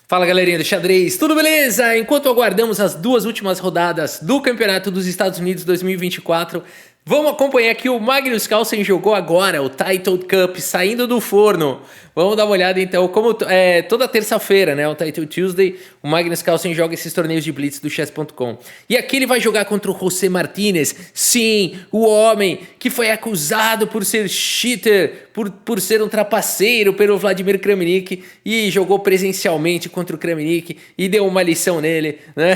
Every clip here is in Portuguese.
Fala galerinha do xadrez, tudo beleza? Enquanto aguardamos as duas últimas rodadas do Campeonato dos Estados Unidos 2024, vamos acompanhar que o Magnus Carlsen jogou agora o Title Cup saindo do forno. Vamos dar uma olhada então, como toda terça-feira, né, o Title Tuesday, o Magnus Carlsen joga esses torneios de Blitz do Chess.com. E aqui ele vai jogar contra o José Martinez, sim, o homem que foi acusado por ser cheater, por ser um trapaceiro pelo Vladimir Kramnik e jogou presencialmente contra o Kramnik e deu uma lição nele, né?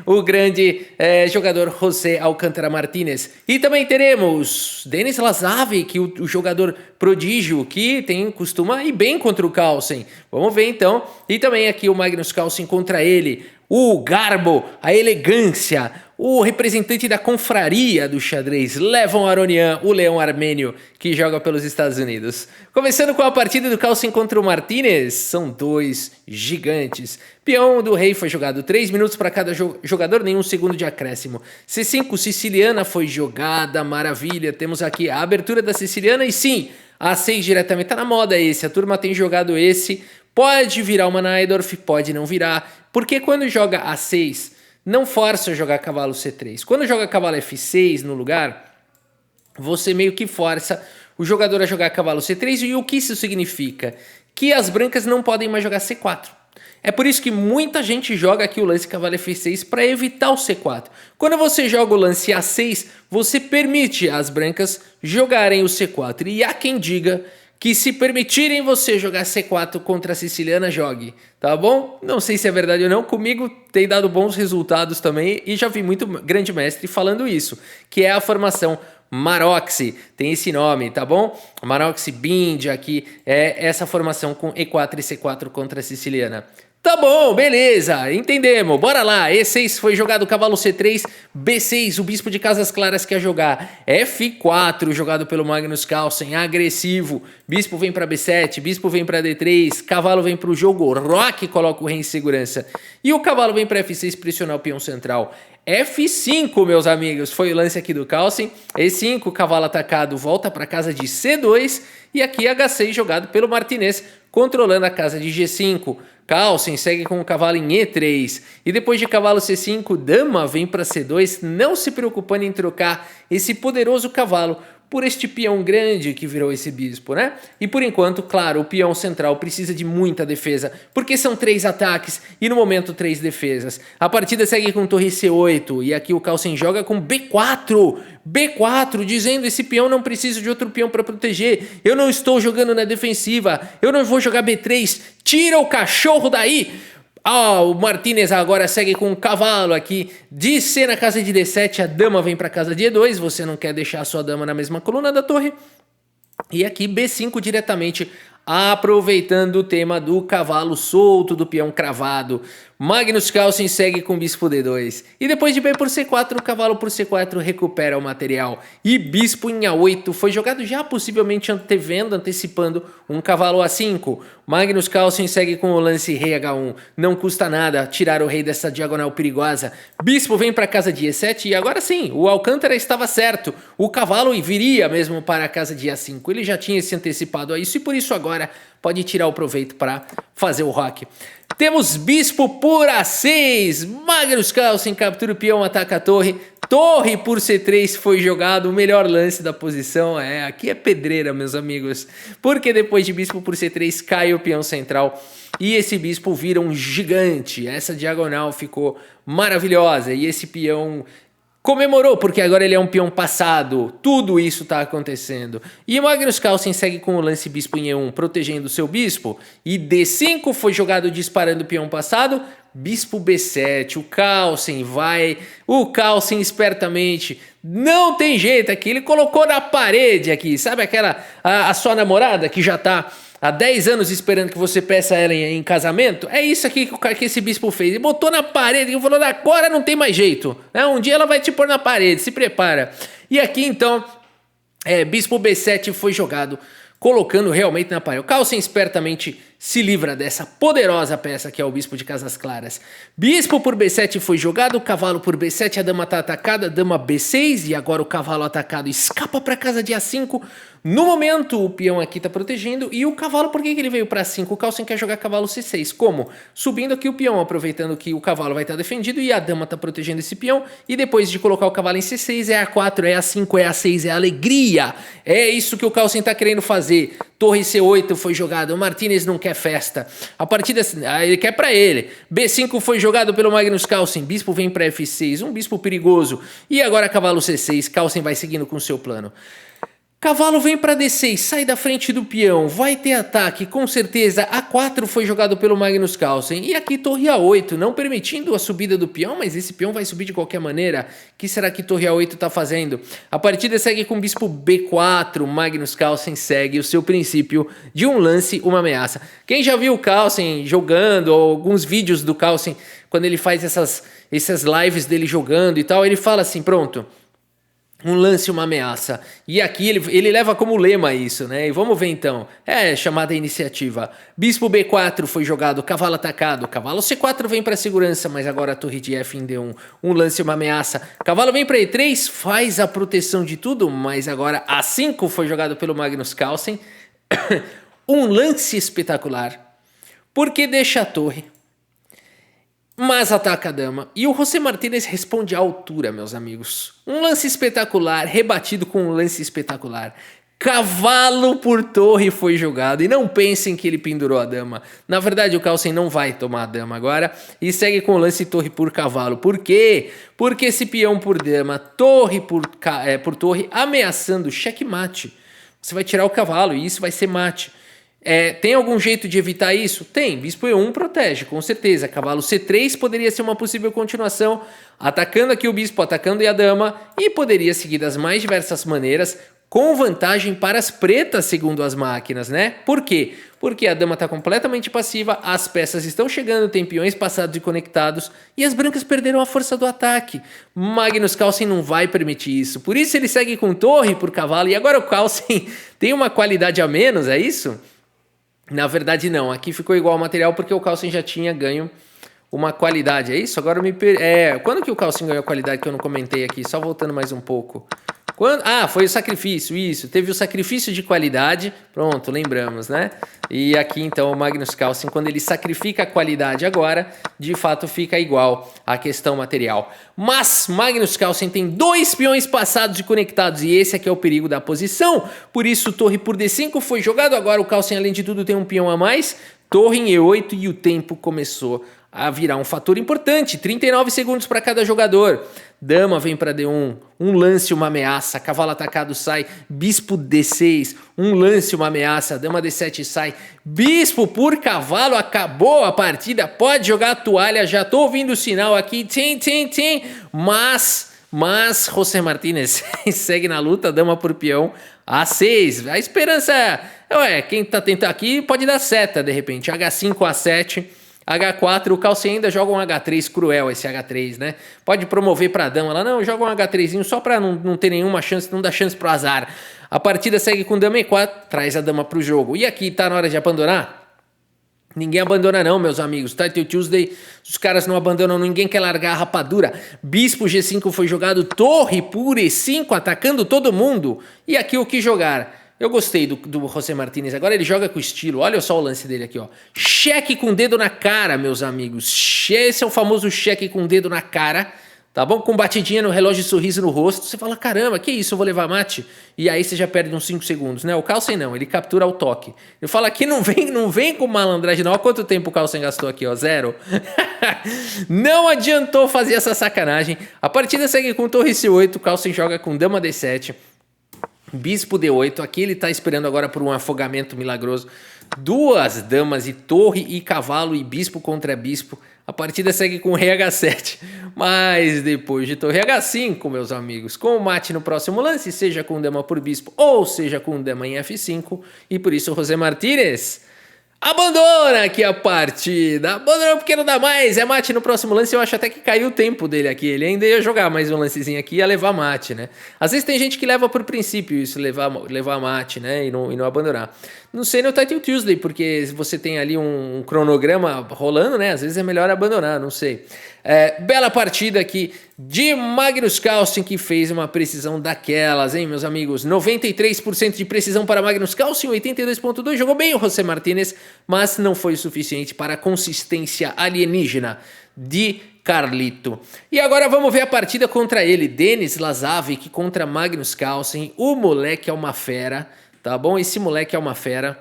O grande jogador José Alcântara Martínez. E também teremos Denis Lazarevic, o jogador prodígio que costuma ir bem contra o Carlsen. Vamos ver então. E também aqui o Magnus Carlsen contra ele, o garbo, a elegância, o representante da confraria do xadrez, Levon Aronian, o leão armênio, que joga pelos Estados Unidos. Começando com a partida do Carlsen contra o Martinez, são dois gigantes. Peão do rei foi jogado 3 minutos para cada jogador, nenhum segundo de acréscimo. C5, siciliana foi jogada, maravilha. Temos aqui a abertura da siciliana e sim, A6 diretamente, tá na moda esse, a turma tem jogado esse. Pode virar uma Najdorf, pode não virar, porque quando joga A6, não força a jogar cavalo C3. Quando joga cavalo F6 no lugar, você meio que força o jogador a jogar cavalo C3. E o que isso significa? Que as brancas não podem mais jogar C4. É por isso que muita gente joga aqui o lance cavalo F6 para evitar o C4. Quando você joga o lance A6, você permite as brancas jogarem o C4. E há quem diga que se permitirem você jogar C4 contra a siciliana, jogue, tá bom? Não sei se é verdade ou não, comigo tem dado bons resultados também e já vi muito grande mestre falando isso, que é a formação Maroczy, tem esse nome, tá bom? Maroczy Bind aqui é essa formação com E4 e C4 contra a siciliana. Tá bom, beleza, entendemos, bora lá. E6 foi jogado cavalo C3, B6, o bispo de Casas Claras quer jogar. F4 jogado pelo Magnus Carlsen, agressivo. Bispo vem para B7, bispo vem para D3, cavalo vem para o jogo, roque coloca o rei em segurança. E o cavalo vem para F6 pressionar o peão central. F5, meus amigos, foi o lance aqui do Carlsen. E5, cavalo atacado, volta para casa de C2. E aqui H6 jogado pelo Martinez, controlando a casa de G5. Carlsen segue com o cavalo em E3. E depois de cavalo C5, dama vem para C2, não se preocupando em trocar esse poderoso cavalo por este peão grande que virou esse bispo, né? E por enquanto, claro, o peão central precisa de muita defesa, porque são 3 ataques e no momento 3 defesas. A partida segue com torre C8 e aqui o Carlsen joga com B4. B4, dizendo esse peão não precisa de outro peão para proteger. Eu não estou jogando na defensiva, eu não vou jogar B3. Tira o cachorro daí! O Martinez agora segue com o cavalo aqui de C na casa de D7, a dama vem para casa de E2, você não quer deixar a sua dama na mesma coluna da torre. E aqui B5 diretamente, aproveitando o tema do cavalo solto, do peão cravado. Magnus Carlsen segue com bispo D2. E depois de B por C4, o cavalo por C4 recupera o material. E bispo em A8 foi jogado já possivelmente antecipando um cavalo A5. Magnus Carlsen segue com o lance rei H1. Não custa nada tirar o rei dessa diagonal perigosa. Bispo vem para a casa de E7 e agora sim, o Alcântara estava certo. O cavalo viria mesmo para a casa de A5. Ele já tinha se antecipado a isso e por isso agora pode tirar o proveito para fazer o roque. Temos bispo por A6, Magnus Carlsen captura o peão, ataca a torre. Torre por C3 foi jogado, o melhor lance da posição. Aqui é pedreira, meus amigos. Porque depois de bispo por C3 cai o peão central e esse bispo vira um gigante. Essa diagonal ficou maravilhosa e esse peão comemorou, porque agora ele é um peão passado. Tudo isso está acontecendo. E Magnus Carlsen segue com o lance bispo em E1, protegendo o seu bispo. E D5 foi jogado disparando o peão passado. Bispo B7, o Carlsen espertamente, não tem jeito aqui, ele colocou na parede aqui, sabe aquela, a sua namorada que já tá há 10 anos esperando que você peça ela em casamento? É isso aqui que esse bispo fez, ele botou na parede e falou, agora não tem mais jeito, né? Um dia ela vai te pôr na parede, se prepara. E aqui então, bispo B7 foi jogado, colocando realmente na parede. O Carlsen espertamente se livra dessa poderosa peça que é o bispo de Casas Claras. Bispo por B7 foi jogado, cavalo por B7, a dama está atacada, dama B6 e agora o cavalo atacado escapa para casa de A5. No momento, o peão aqui tá protegendo e o cavalo, por que ele veio para 5? O Carlsen quer jogar cavalo C6. Como? Subindo aqui o peão, aproveitando que o cavalo vai estar defendido e a dama tá protegendo esse peão. E depois de colocar o cavalo em C6, é A4, é A5, é A6, é alegria. É isso que o Carlsen tá querendo fazer. Torre C8 foi jogada, o Martinez não quer festa. A partida, ele quer para ele. B5 foi jogado pelo Magnus Carlsen, bispo vem para F6, um bispo perigoso. E agora cavalo C6, Carlsen vai seguindo com o seu plano. Cavalo vem para D6, sai da frente do peão, vai ter ataque, com certeza. A4 foi jogado pelo Magnus Carlsen. E aqui torre A8, não permitindo a subida do peão, mas esse peão vai subir de qualquer maneira. O que será que torre A8 está fazendo? A partida segue com bispo B4, Magnus Carlsen segue o seu princípio de um lance, uma ameaça. Quem já viu o Carlsen jogando, ou alguns vídeos do Carlsen, quando ele faz essas lives dele jogando e tal, ele fala assim, pronto... Um lance, uma ameaça. E aqui ele leva como lema isso, né? E vamos ver então. É chamada iniciativa. Bispo B4 foi jogado, cavalo atacado. Cavalo C4 vem para segurança, mas agora a torre de F em D1. Um lance, uma ameaça. Cavalo vem para E3, faz a proteção de tudo, mas agora A5 foi jogado pelo Magnus Carlsen. Um lance espetacular. Porque deixa a torre. Mas ataca a dama. E o José Martinez responde à altura, meus amigos. Um lance espetacular, rebatido com um lance espetacular. Cavalo por torre foi jogado. E não pensem que ele pendurou a dama. Na verdade, o Carlsen não vai tomar a dama agora. E segue com o lance torre por cavalo. Por quê? Porque esse peão por dama, torre por torre, ameaçando checkmate. Você vai tirar o cavalo e isso vai ser mate. Tem algum jeito de evitar isso? Tem. Bispo E1 protege, com certeza. Cavalo C3 poderia ser uma possível continuação, atacando aqui o bispo, atacando a dama, e poderia seguir das mais diversas maneiras, com vantagem para as pretas, segundo as máquinas, né? Por quê? Porque a dama está completamente passiva, as peças estão chegando, tem peões passados e conectados, e as brancas perderam a força do ataque. Magnus Carlsen não vai permitir isso, por isso ele segue com torre por cavalo, e agora o Carlsen tem uma qualidade a menos, é isso? Na verdade não, aqui ficou igual ao material porque o Carlsen já tinha ganho uma qualidade, é isso? Agora quando que o Carlsen ganhou a qualidade que eu não comentei aqui? Só voltando mais um pouco. Foi o sacrifício, isso. Teve o sacrifício de qualidade, pronto, lembramos, né? E aqui então o Magnus Carlsen, quando ele sacrifica a qualidade agora, de fato fica igual à questão material. Mas Magnus Carlsen tem 2 peões passados e conectados e esse aqui é o perigo da posição. Por isso torre por D5 foi jogado, agora o Carlsen além de tudo tem um peão a mais, torre em E8 e o tempo começou a virar um fator importante, 39 segundos para cada jogador. Dama vem para D1, um lance, uma ameaça, cavalo atacado sai, bispo D6, um lance, uma ameaça, dama D7 sai, bispo por cavalo, acabou a partida, pode jogar a toalha, já tô ouvindo o sinal aqui, tim, mas José Martinez segue na luta, dama por peão, A6, a esperança quem tá tentando aqui pode dar seta de repente, H5, A7, H4, o Carlsen ainda joga um H3 cruel, esse H3, né? Pode promover pra dama lá, não, joga um H3zinho só pra não ter nenhuma chance, não dar chance pro azar. A partida segue com dama E4, traz a dama pro jogo. E aqui, tá na hora de abandonar? Ninguém abandona não, meus amigos. Title Tuesday, os caras não abandonam, ninguém quer largar a rapadura. Bispo G5 foi jogado, torre por E5, atacando todo mundo. E aqui o que jogar? Eu gostei do José Martinez. Agora ele joga com estilo. Olha só o lance dele aqui, ó. Cheque com o dedo na cara, meus amigos. Esse é o famoso cheque com o dedo na cara. Tá bom? Com batidinha no relógio e sorriso no rosto. Você fala, caramba, que isso? Eu vou levar mate? E aí você já perde uns 5 segundos, né? O Carlsen não, ele captura ao toque. Eu falo aqui, não vem com malandragem não. Olha quanto tempo o Carlsen gastou aqui, ó. 0. Não adiantou fazer essa sacanagem. A partida segue com torre C8. O Carlsen joga com dama D7. Bispo D8, aqui ele tá esperando agora por um afogamento milagroso. 2 damas e torre e cavalo e bispo contra bispo. A partida segue com rei H7. Mas depois de torre H5, meus amigos, com o mate no próximo lance, seja com dama por bispo ou seja com dama em F5. E por isso o José Martinez abandona aqui a partida. Abandonou porque não dá mais. É mate no próximo lance. Eu acho até que caiu o tempo dele aqui. Ele ainda ia jogar mais um lancezinho aqui e ia levar mate, né? Às vezes tem gente que leva por princípio isso, levar mate, né? E não abandonar. Não sei no Title Tuesday, porque se você tem ali um cronograma rolando, né? Às vezes é melhor abandonar, não sei. Bela partida aqui de Magnus Carlsen, que fez uma precisão daquelas, hein, meus amigos? 93% de precisão para Magnus Carlsen, 82,2%. Jogou bem o José Martínez, mas não foi o suficiente para a consistência alienígena de Carlito. E agora vamos ver a partida contra ele, Denis Lazavic contra Magnus Carlsen. O moleque é uma fera, tá bom? Esse moleque é uma fera.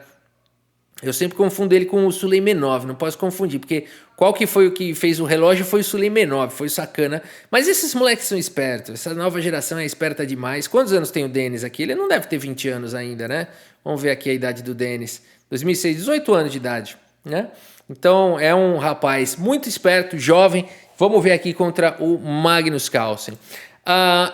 Eu sempre confundo ele com o Suleimenov, não posso confundir, porque qual que foi o que fez o relógio foi o Suleimenov, foi o Sacana. Mas esses moleques são espertos, essa nova geração é esperta demais. Quantos anos tem o Denis aqui? Ele não deve ter 20 anos ainda, né? Vamos ver aqui a idade do Denis. 2006, 18 anos de idade, né? Então é um rapaz muito esperto, jovem. Vamos ver aqui contra o Magnus Carlsen.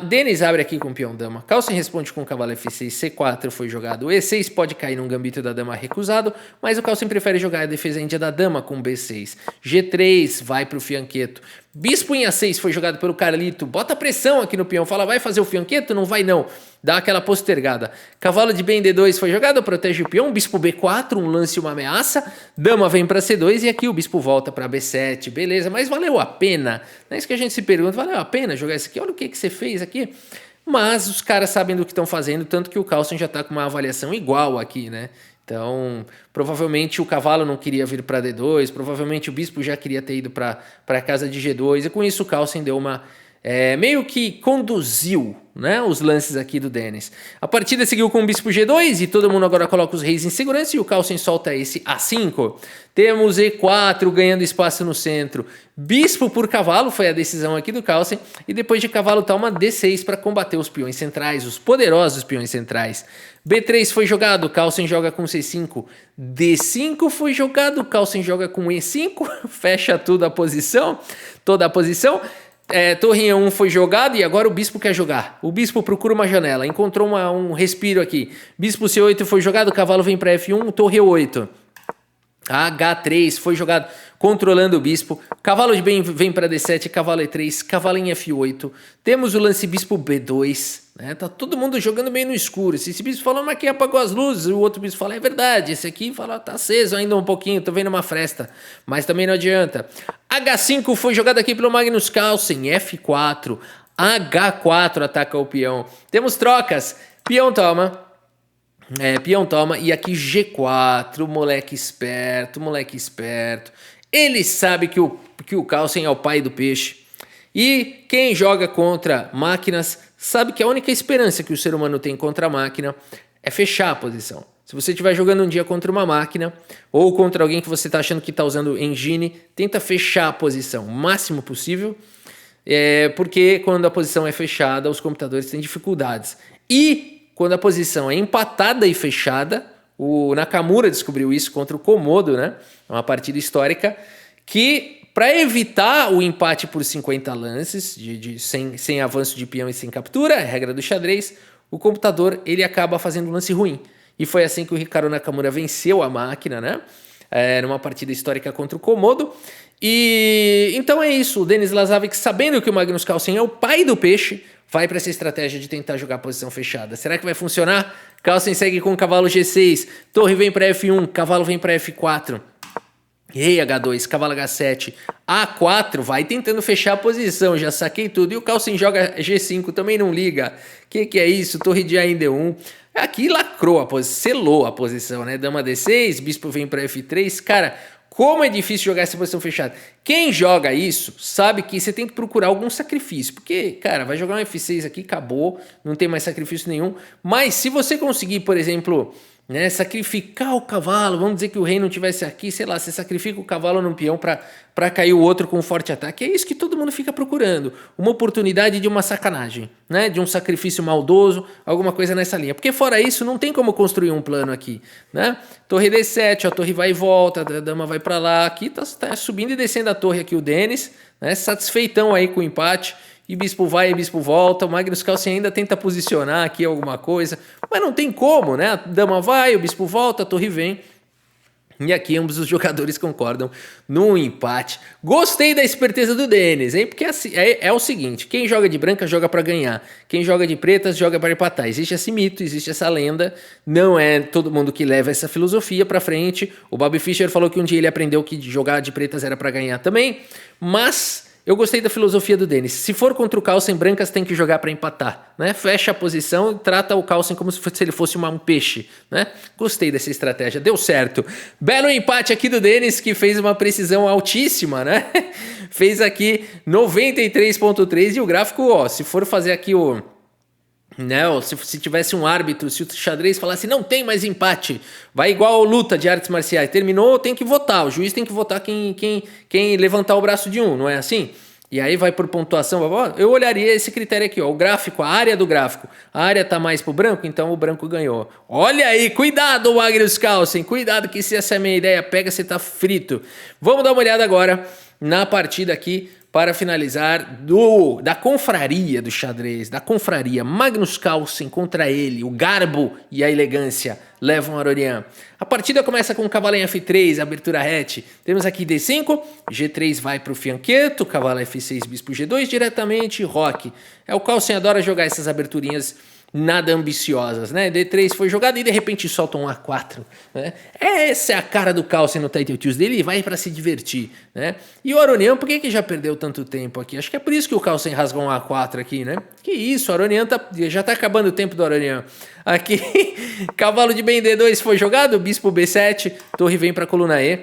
Denis abre aqui com peão dama. Carlsen responde com cavalo F6, C4 foi jogado. E6 pode cair num gambito da dama recusado, mas o Carlsen prefere jogar a defesa índia da dama com B6. G3 vai pro fianqueto. Bispo em A6 foi jogado pelo Carlito. Bota pressão aqui no peão. Fala, vai fazer o fianqueto? Não vai não. Dá aquela postergada. Cavalo de bem D2 foi jogado, protege o peão. Bispo B4, um lance e uma ameaça. Dama vem para C2 e aqui o bispo volta para B7. Beleza, mas valeu a pena? Não é isso que a gente se pergunta. Valeu a pena jogar isso aqui? Olha o que você fez aqui. Mas os caras sabem do que estão fazendo, tanto que o Carlsen já está com uma avaliação igual aqui, né? Então, provavelmente o cavalo não queria vir para D2, provavelmente o bispo já queria ter ido para a casa de G2, e com isso o Carlsen deu uma... meio que conduziu, né, os lances aqui do Denis. A partida seguiu com o bispo G2 e todo mundo agora coloca os reis em segurança e o Carlsen solta esse A5. Temos E4 ganhando espaço no centro. Bispo por cavalo foi a decisão aqui do Carlsen e depois de cavalo toma D6 para combater os peões centrais, os poderosos peões centrais. B3 foi jogado, Carlsen joga com C5. D5 foi jogado, Carlsen joga com E5, fecha tudo a posição, toda a posição. Torre em E1 foi jogado e agora o bispo quer jogar. O bispo procura uma janela, encontrou um respiro aqui. Bispo C8 foi jogado, cavalo vem para F1, torre E8. H3 foi jogado, controlando o bispo. Cavalo de bem vem para D7, cavalo E3, cavalo em F8. Temos o lance bispo B2. Né? Tá todo mundo jogando meio no escuro. Esse bispo falou, mas quem apagou as luzes? O outro bispo fala, é verdade. Esse aqui fala, tá aceso ainda um pouquinho, tô vendo uma fresta. Mas também não adianta. H5 foi jogado aqui pelo Magnus Carlsen, F4. H4 ataca o peão. Temos trocas. Peão toma. Peão toma. E aqui G4. Moleque esperto, moleque esperto. Ele sabe que o Carlsen é o pai do peixe. E quem joga contra máquinas sabe que a única esperança que o ser humano tem contra a máquina é fechar a posição. Se você estiver jogando um dia contra uma máquina ou contra alguém que você está achando que está usando engine, tenta fechar a posição o máximo possível, porque quando a posição é fechada, os computadores têm dificuldades. E quando a posição é empatada e fechada, o Nakamura descobriu isso contra o Komodo, né? É uma partida histórica que, para evitar o empate por 50 lances, sem avanço de peão e sem captura, regra do xadrez, o computador ele acaba fazendo um lance ruim. E foi assim que o Hikaru Nakamura venceu a máquina, né? Numa partida histórica contra o Komodo. E então é isso. O Denis Lazavic, sabendo que o Magnus Carlsen é o pai do peixe, vai para essa estratégia de tentar jogar a posição fechada. Será que vai funcionar? Carlsen segue com o cavalo G6. Torre vem para F1. Cavalo vem para F4. Rei H2, cavalo H7, A4, vai tentando fechar a posição, já saquei tudo. E o Carlsen joga G5, também não liga. Que é isso? Torre de A em D1. Aqui lacrou a posição, selou a posição, né? Dama D6, bispo vem para F3. Cara, como é difícil jogar essa posição fechada. Quem joga isso sabe que você tem que procurar algum sacrifício. Porque, cara, vai jogar um F6 aqui, acabou, não tem mais sacrifício nenhum. Mas se você conseguir, por exemplo... né, sacrificar o cavalo, vamos dizer que o rei não tivesse aqui, sei lá, você sacrifica o cavalo num peão para cair o outro com um forte ataque, é isso que todo mundo fica procurando, uma oportunidade de uma sacanagem, né, de um sacrifício maldoso, alguma coisa nessa linha, porque fora isso não tem como construir um plano aqui, né, torre D7, a torre vai e volta, a dama vai para lá, aqui tá subindo e descendo a torre aqui o Denis, né, satisfeitão aí com o empate. E bispo vai e bispo volta, o Magnus Carlsen ainda tenta posicionar aqui alguma coisa, mas não tem como, né? A dama vai, o bispo volta, a torre vem. E aqui ambos os jogadores concordam num empate. Gostei da esperteza do Denis, hein? Porque é o seguinte, quem joga de branca joga para ganhar, quem joga de pretas joga para empatar. Existe esse mito, existe essa lenda, não é todo mundo que leva essa filosofia para frente. O Bobby Fischer falou que um dia ele aprendeu que jogar de pretas era para ganhar também, mas... eu gostei da filosofia do Denis. Se for contra o Carlsen, brancas tem que jogar para empatar, né? Fecha a posição e trata o Carlsen como se ele fosse um peixe, né? Gostei dessa estratégia, deu certo. Belo empate aqui do Denis, que fez uma precisão altíssima, né? Fez aqui 93.3 e o gráfico, ó, se for fazer aqui o... Não, se tivesse um árbitro, se o xadrez falasse não tem mais empate, vai igual luta de artes marciais, terminou, tem que votar, o juiz tem que votar quem levantar o braço de um, não é assim? E aí vai por pontuação, eu olharia esse critério aqui, ó, o gráfico, a área do gráfico, a área tá mais pro branco, então o branco ganhou. Olha aí, cuidado Magnus Carlsen, cuidado que se essa é a minha ideia pega, você tá frito. Vamos dar uma olhada agora na partida aqui, para finalizar, da confraria do xadrez, da confraria Magnus Carlsen contra ele, o garbo e a elegância levam Aronian. A partida começa com o cavalo em F3, abertura hatch. Temos aqui D5, G3 vai para o fianqueto, cavalo F6, bispo G2, diretamente roque. O Carlsen adora jogar essas aberturinhas nada ambiciosas, né? D3 foi jogado e de repente solta um A4, né? Essa é a cara do Carlsen no Title Tuesday, ele vai para se divertir, né? E o Aronian, por que já perdeu tanto tempo aqui? Acho que é por isso que o Carlsen rasgou um A4 aqui, né? Que isso, o Aronian já tá acabando o tempo do Aronian. Aqui, cavalo de bem D2 foi jogado, bispo B7, torre vem para coluna E.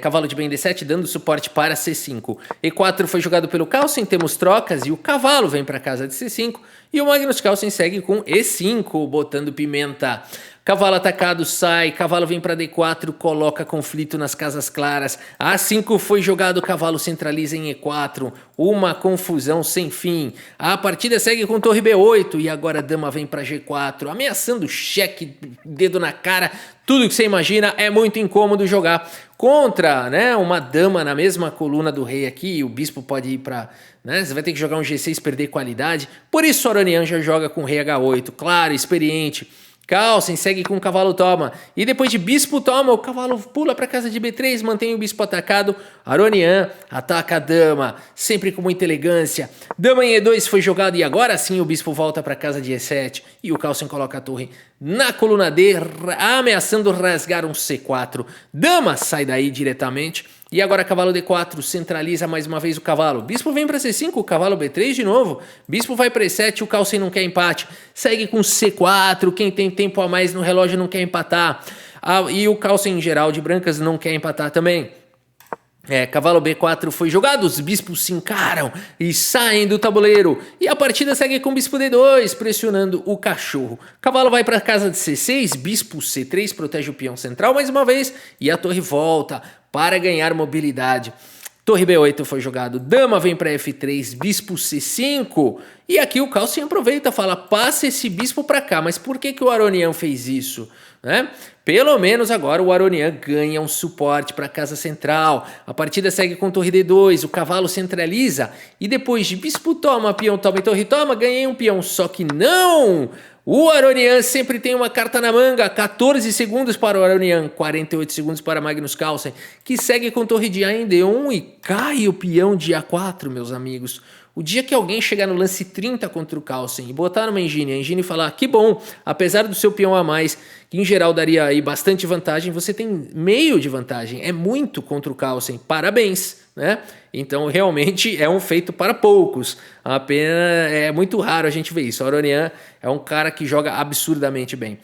Cavalo de bem D7 dando suporte para C5. E4 foi jogado pelo Carlsen, temos trocas e o cavalo vem para casa de C5. E o Magnus Carlsen segue com E5, botando pimenta. Cavalo atacado sai, cavalo vem para D4, coloca conflito nas casas claras. A5 foi jogado, cavalo centraliza em E4. Uma confusão sem fim. A partida segue com torre B8 e agora a dama vem para G4, ameaçando cheque, dedo na cara. Tudo que você imagina, é muito incômodo jogar contra, né, uma dama na mesma coluna do rei aqui. O bispo pode ir para... Né, você vai ter que jogar um G6 perder qualidade. Por isso o Aronian já joga com rei H8. Claro, experiente. Carlsen segue com o cavalo toma. E depois de bispo toma, o cavalo pula para casa de B3, mantém o bispo atacado. Aronian ataca a dama, sempre com muita elegância. Dama em E2 foi jogado e agora sim o bispo volta para casa de E7. E o Carlsen coloca a torre na coluna D, ameaçando rasgar um C4. Dama sai daí diretamente. E agora cavalo D4, centraliza mais uma vez o cavalo. Bispo vem para C5, o cavalo B3 de novo. Bispo vai para E7, o Carlsen não quer empate. Segue com C4, quem tem tempo a mais no relógio não quer empatar. E o Carlsen em geral de brancas não quer empatar também. Cavalo B4 foi jogado, os bispos se encaram e saem do tabuleiro. E a partida segue com bispo D2, pressionando o cachorro. Cavalo vai para casa de C6, bispo C3 protege o peão central mais uma vez. E a torre volta para ganhar mobilidade. Torre B8 foi jogado, dama vem para F3, bispo C5. E aqui o Carlsen aproveita e fala, passa esse bispo para cá. Mas por que o Aronian fez isso? Né? Pelo menos agora o Aronian ganha um suporte para a casa central. A partida segue com torre D2, o cavalo centraliza. E depois de bispo toma, peão toma e torre toma, ganhei um peão. Só que não! O Aronian sempre tem uma carta na manga, 14 segundos para o Aronian, 48 segundos para Magnus Carlsen, que segue com torre de A em D1 e cai o peão de A4, meus amigos. O dia que alguém chegar no lance 30 contra o Carlsen e botar numa engine, a engine falar, que bom, apesar do seu peão a mais, que em geral daria aí bastante vantagem, você tem meio de vantagem, é muito contra o Carlsen, parabéns, né? Então realmente é um feito para poucos, apenas é muito raro a gente ver isso. O Aronian é um cara que joga absurdamente bem.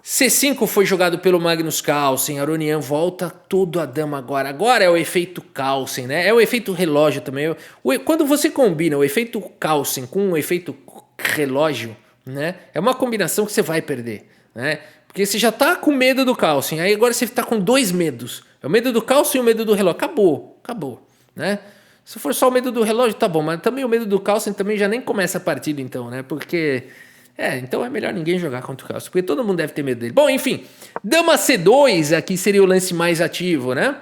C5 foi jogado pelo Magnus Carlsen, Aronian volta todo a dama agora. Agora é o efeito Carlsen, né? É o efeito relógio também. Quando você combina o efeito Carlsen com o efeito relógio, né? É uma combinação que você vai perder, né? Porque você já tá com medo do Carlsen, aí agora você tá com dois medos. É o medo do Carlsen e o medo do relógio. Acabou, né? Se for só o medo do relógio, tá bom, mas também o medo do Carlsen também já nem começa a partida então, né? Porque... então é melhor ninguém jogar contra o Carlsen, porque todo mundo deve ter medo dele. Bom, enfim, dama C2 aqui seria o lance mais ativo, né?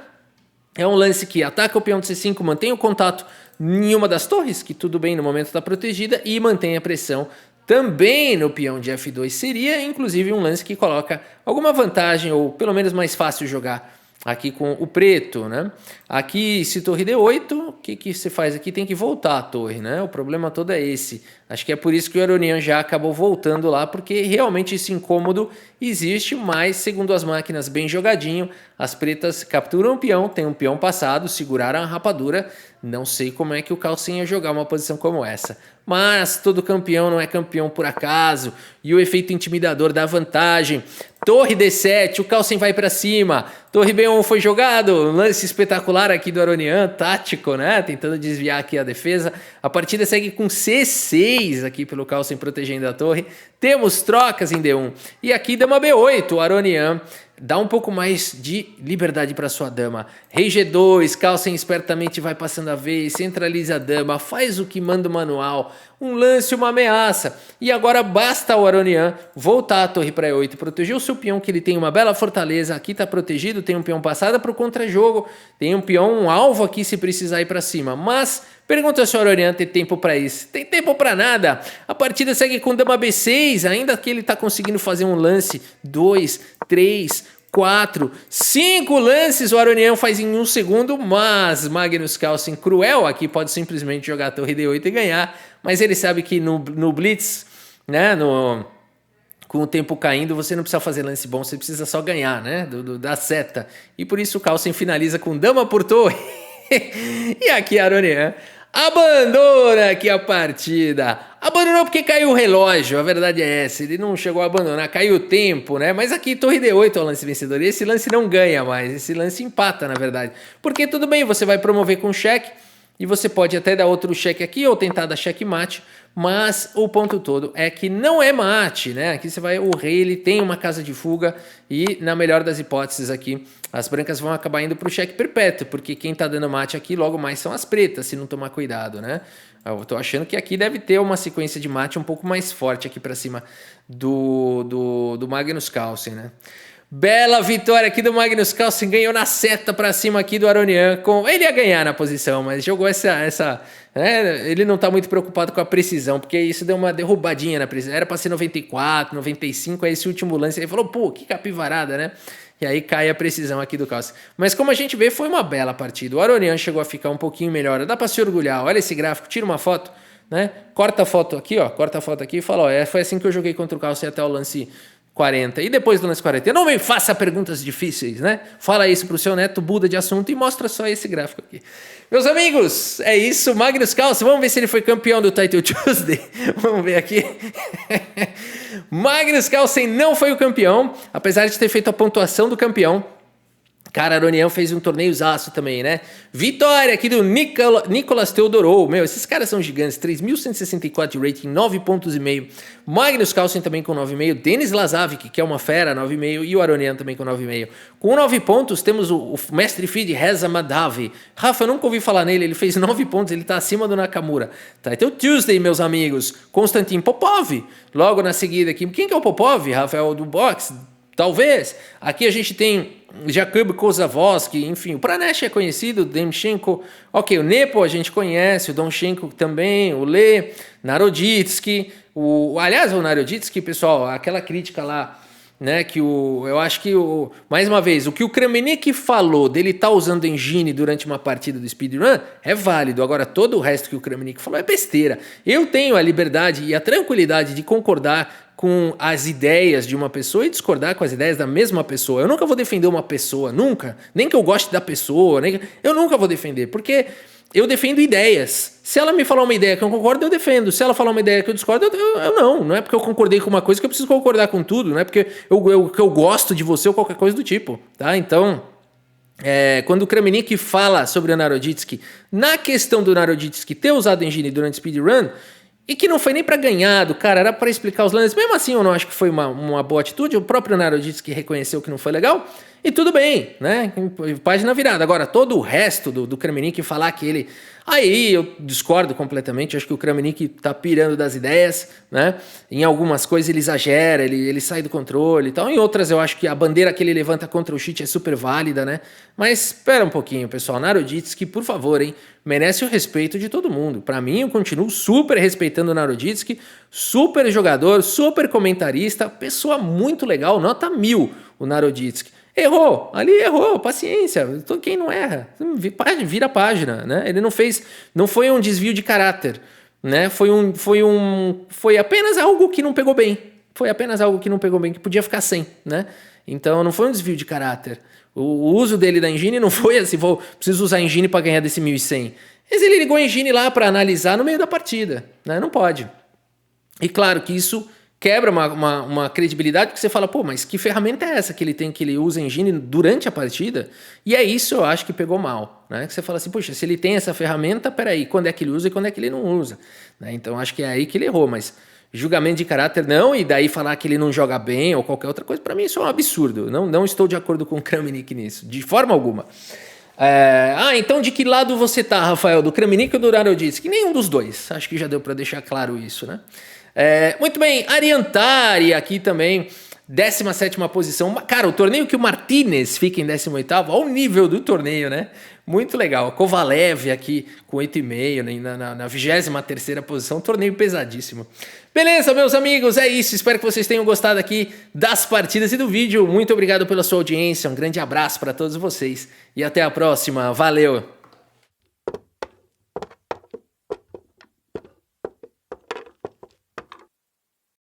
É um lance que ataca o peão de C5, mantém o contato em uma das torres, que tudo bem, no momento está protegida, e mantém a pressão também no peão de F2. Seria, inclusive, um lance que coloca alguma vantagem, ou pelo menos mais fácil jogar aqui com o preto, né? Aqui, se torre D8, o que você faz aqui? Tem que voltar a torre, né? O problema todo é esse. Acho que é por isso que o Aronian já acabou voltando lá, porque realmente esse incômodo existe, mas segundo as máquinas bem jogadinho, as pretas capturam o peão, tem um peão passado, seguraram a rapadura. Não sei como é que o Carlsen ia jogar uma posição como essa. Mas todo campeão não é campeão por acaso, e o efeito intimidador dá vantagem. Torre D7, o Carlsen vai para cima. Torre B1 foi jogado, lance espetacular aqui do Aronian, tático, né? Tentando desviar aqui a defesa. A partida segue com C6 aqui pelo Carlsen protegendo a torre. Temos trocas em D1. E aqui dama B8, o Aronian dá um pouco mais de liberdade para sua dama. Rei G2, Carlsen espertamente vai passando a vez, centraliza a dama, faz o que manda o manual, um lance, uma ameaça. E agora basta o Aronian voltar a torre para E8, proteger o seu peão, que ele tem uma bela fortaleza, aqui está protegido, tem um peão passado para o contra-jogo, tem um peão, um alvo aqui se precisar ir para cima. Mas pergunta se o Aronian tem tempo para isso. Tem tempo para nada. A partida segue com dama B6, ainda que ele está conseguindo fazer um lance, 2, 3, 4, 5 lances o Aronian faz em 1 segundo, mas Magnus Carlsen, cruel aqui, pode simplesmente jogar a torre D8 e ganhar, mas ele sabe que no Blitz, né, com o tempo caindo, você não precisa fazer lance bom, você precisa só ganhar, né, da seta, e por isso o Carlsen finaliza com dama por torre, e aqui Aronian abandona aqui a partida. Abandonou porque caiu o relógio, a verdade é essa. Ele não chegou a abandonar, caiu o tempo, né? Mas aqui torre D8 é o lance vencedor. E esse lance não ganha mais, esse lance empata, na verdade. Porque tudo bem, você vai promover com cheque e você pode até dar outro cheque aqui ou tentar dar cheque mate. Mas o ponto todo é que não é mate, né? Aqui você vai, o rei ele tem uma casa de fuga e na melhor das hipóteses aqui, as brancas vão acabar indo para o cheque perpétuo, porque quem tá dando mate aqui logo mais são as pretas, se não tomar cuidado, né? Eu tô achando que aqui deve ter uma sequência de mate um pouco mais forte aqui para cima do Magnus Carlsen, né? Bela vitória aqui do Magnus Carlsen, ganhou na seta pra cima aqui do Aronian. Ele ia ganhar na posição, mas jogou essa ele não tá muito preocupado com a precisão, porque isso deu uma derrubadinha na precisão. Era pra ser 94, 95, aí esse último lance ele falou, pô, que capivarada, né? E aí cai a precisão aqui do Carlsen. Mas como a gente vê, foi uma bela partida. O Aronian chegou a ficar um pouquinho melhor. Dá pra se orgulhar. Olha esse gráfico, tira uma foto, né? Corta a foto aqui, ó. Corta a foto aqui e fala, ó, foi assim que eu joguei contra o Carlsen até o lance 40. E depois do lance 40, não me faça perguntas difíceis, né? Fala isso pro seu neto, muda de assunto e mostra só esse gráfico aqui. Meus amigos, é isso. Magnus Carlsen, vamos ver se ele foi campeão do Title Tuesday. Vamos ver aqui. Magnus Carlsen não foi o campeão, apesar de ter feito a pontuação do campeão. Cara, Aronian fez um torneiozaço também, né? Vitória aqui do Nicolas Theodorou. Meu, esses caras são gigantes. 3.164 de rating, 9,5 pontos. Magnus Carlsen também com 9,5. Denis Lazavic, que é uma fera, 9,5. E o Aronian também com 9,5. Com 9 pontos, temos o mestre feed Reza Madhavi. Rafa, eu nunca ouvi falar nele. Ele fez 9 pontos, ele tá acima do Nakamura. Title Tuesday, meus amigos. Konstantin Popov. Logo na seguida aqui. Quem que é o Popov, Rafael, do boxe? Talvez. Aqui a gente tem Jakub Kozavosky, enfim, o Pranesh é conhecido, o Demchenko, ok, o Nepo a gente conhece, o Donchenko também, o Le, Naroditsky, aliás, o Naroditsky, pessoal, aquela crítica lá, né, que eu acho que, mais uma vez, o que o Kramnik falou dele estar usando engine durante uma partida do speedrun é válido, agora todo o resto que o Kramnik falou é besteira. Eu tenho a liberdade e a tranquilidade de concordar com as ideias de uma pessoa e discordar com as ideias da mesma pessoa. Eu nunca vou defender uma pessoa, nunca. Nem que eu goste da pessoa, eu nunca vou defender, porque eu defendo ideias. Se ela me falar uma ideia que eu concordo, eu defendo. Se ela falar uma ideia que eu discordo, eu não. Não é porque eu concordei com uma coisa que eu preciso concordar com tudo. Não é porque eu gosto de você ou qualquer coisa do tipo, tá? Então, quando o Kramnik fala sobre o Naroditsky, na questão do Naroditsky ter usado engine durante speedrun, e que não foi nem pra ganhar do cara, era pra explicar os lances. Mesmo assim, eu não acho que foi uma boa atitude. O próprio Naroditsky reconheceu que não foi legal. E tudo bem, né? Página virada. Agora, todo o resto do Kramnik falar que ele... Aí eu discordo completamente. Acho que o Kramnik tá pirando das ideias, né? Em algumas coisas ele exagera, ele sai do controle e tal. Em outras eu acho que a bandeira que ele levanta contra o cheat é super válida, né? Mas espera um pouquinho, pessoal. Naroditsky, por favor, hein? Merece o respeito de todo mundo. Pra mim, eu continuo super respeitando o Naroditsky. Super jogador, super comentarista. Pessoa muito legal, nota 1000 o Naroditsky. Errou, ali errou, paciência. Quem não erra, vira a página, né? Ele não fez, não foi um desvio de caráter, né? Foi apenas algo que não pegou bem. Foi apenas algo que não pegou bem, que podia ficar sem, né? Então não foi um desvio de caráter. O uso dele da engine não foi assim, preciso usar a engine para ganhar desse 1.100. Mas ele ligou a engine lá para analisar no meio da partida, né? Não pode. E claro que isso quebra uma credibilidade, porque você fala, pô, mas que ferramenta é essa que ele tem, que ele usa engine durante a partida? E é isso, eu acho que pegou mal, né? Que você fala assim, poxa, se ele tem essa ferramenta, peraí, quando é que ele usa e quando é que ele não usa? Né? Então acho que é aí que ele errou, mas julgamento de caráter não, e daí falar que ele não joga bem ou qualquer outra coisa, para mim isso é um absurdo. Não estou de acordo com o Kramnik nisso, de forma alguma. Então de que lado você tá, Rafael? Do Kramnik ou do Naroditsky? Que nenhum dos dois. Acho que já deu para deixar claro isso, né? Muito bem, Ariantari aqui também, 17ª posição. Cara, o torneio que o Martinez fica em 18º, olha o nível do torneio, né? Muito legal. Kovalev aqui com 8,5, né? na 23ª posição, torneio pesadíssimo. Beleza, meus amigos, é isso. Espero que vocês tenham gostado aqui das partidas e do vídeo. Muito obrigado pela sua audiência, um grande abraço para todos vocês e até a próxima. Valeu!